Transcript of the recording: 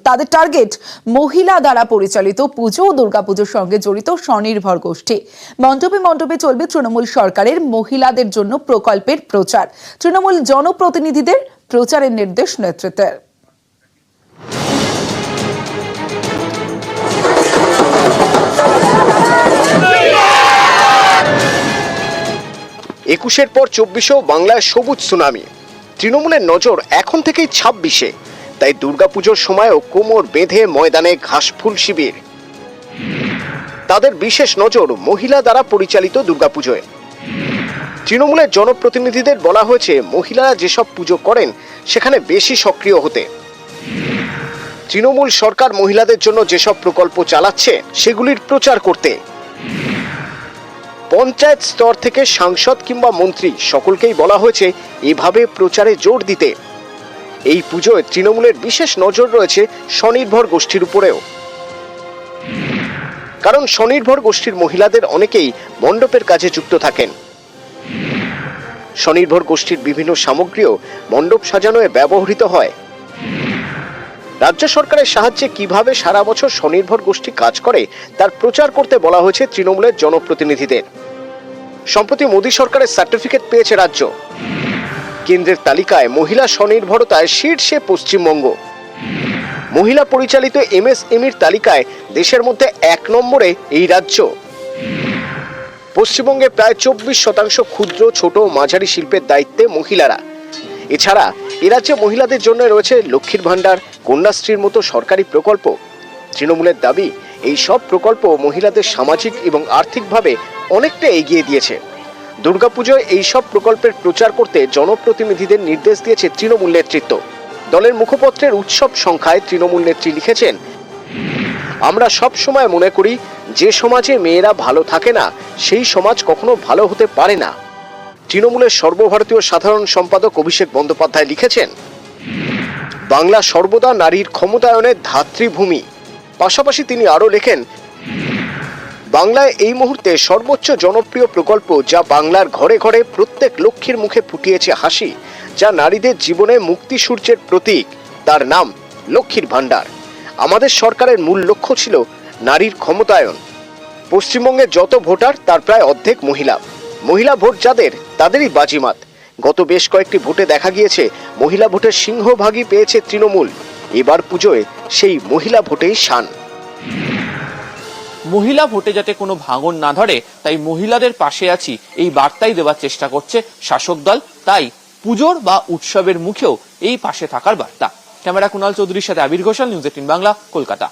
তাদের টার্গেট মহিলা দ্বারা পরিচালিত পুজো ও দুর্গাপুজোর সঙ্গে জড়িত স্বনির্ভর গোষ্ঠী। মণ্ডপে মণ্ডপে চলবে তৃণমূল সরকারের মহিলাদের জন্য প্রকল্পের প্রচার। তৃণমূল জনপ্রতিনিধিদের প্রচারের নির্দেশ নেতৃত্বের। ২১-এর পর ২৪-এও বাংলায় সবুজ সুনামি। তৃণমূলের নজর এখন থেকেই ২৬-এ, তাই দুর্গাপুজোর সময়ও কোমর বেঁধে ময়দানে ঘাসফুল শিবির। তাদের বিশেষ নজর মহিলা দ্বারা পরিচালিত দুর্গাপুজোয়। তৃণমূলের জনপ্রতিনিধিদের বলা হয়েছে মহিলারা যেসব পুজো করেন সেখানে বেশি সক্রিয় হতে। তৃণমূল সরকার মহিলাদের জন্য যেসব প্রকল্প চালাচ্ছে সেগুলির প্রচার করতে। পঞ্চায়েত স্তর থেকে সাংসদ কিংবা মন্ত্রী সকলকেই বলা হয়েছে এভাবে প্রচারে জোর দিতে। এই পুজোয় তৃণমূলের বিশেষ নজর রয়েছে স্বনির্ভর গোষ্ঠীর উপরেও, কারণ স্বনির্ভর গোষ্ঠীর মহিলাদের অনেকেই মণ্ডপের কাজে যুক্ত থাকেন। স্বনির্ভর গোষ্ঠীর বিভিন্ন সামগ্রীও মণ্ডপ সাজানোয় ব্যবহৃত হয়। রাজ্য সরকারের সাহায্যে কিভাবে সারা বছর স্বনির্ভর গোষ্ঠী কাজ করে তার প্রচার করতে বলা হয়েছে তৃণমূলের জনপ্রতিনিধিদের। সম্প্রতি মোদী সরকারের সার্টিফিকেট পেয়েছে রাজ্য। কেন্দ্রের তালিকায় মহিলা স্বনির্ভরতায় শীর্ষে পশ্চিমবঙ্গ। মহিলা পরিচালিত এমএসএমইর তালিকায় দেশের মধ্যে ১ নম্বরে এই রাজ্য। পশ্চিমবঙ্গে প্রায় ২৪% ক্ষুদ্র, ছোট ও মাঝারি শিল্পের দায়িত্বে মহিলারা। এছাড়া এ রাজ্যে মহিলাদের জন্য রয়েছে লক্ষ্মীর ভাণ্ডার, কন্যাশ্রীর মতো সরকারি প্রকল্প। তৃণমূলের দাবি এই সব প্রকল্প মহিলাদের সামাজিক এবং আর্থিকভাবে অনেকটা এগিয়ে দিয়েছে। দুর্গাপুজোয় এই সব প্রকল্পের প্রচার করতে জনপ্রতিনিধিদের নির্দেশ দিয়েছে তৃণমূল নেতৃত্ব। দলের মুখপত্রের উৎসব সংখ্যায় তৃণমূল নেত্রী লিখেছেন, আমরা সব সময় মনে করি যে সমাজে মেয়েরা ভালো থাকে না সেই সমাজ কখনো ভালো হতে পারে না। তৃণমূলের সর্বভারতীয় সাধারণ সম্পাদক অভিষেক বন্দ্যোপাধ্যায় লিখেছেন, বাংলা সর্বদা নারীর ক্ষমতায়নের ধাত্রীভূমি। পাশাপাশি তিনি আরও লেখেন, বাংলায় এই মুহূর্তে সর্বোচ্চ জনপ্রিয় প্রকল্প যা বাংলার ঘরে ঘরে প্রত্যেক লক্ষ্মীর মুখে ফুটিয়েছে হাসি, যা নারীদের জীবনে মুক্তি সূর্যের প্রতীক, তার নাম লক্ষ্মীর ভাণ্ডার। আমাদের সরকারের মূল লক্ষ্য ছিল নারীর ক্ষমতায়ন। পশ্চিমবঙ্গে যত ভোটার তার প্রায় অর্ধেক মহিলা। মহিলা ভোট যাদের তাদেরই বাজিমাত। গত বেশ কয়েকটি ভোটে দেখা গিয়েছে মহিলা ভোটের সিংহভাগই পেয়েছে তৃণমূল। এবার পুজোয় সেই মহিলা ভোটেই শান। মহিলা ভোটে যাতে কোনো ভাঙন না ধরে তাই মহিলাদের পাশে আছি এই বার্তাই দেওয়ার চেষ্টা করছে শাসক দল। তাই পুজোর বা উৎসবের মুখেও এই পাশে থাকার বার্তা। ক্যামেরা কুণাল চৌধুরীর সাথে আবির ঘোষাল, নিউজ 18 বাংলা, কলকাতা।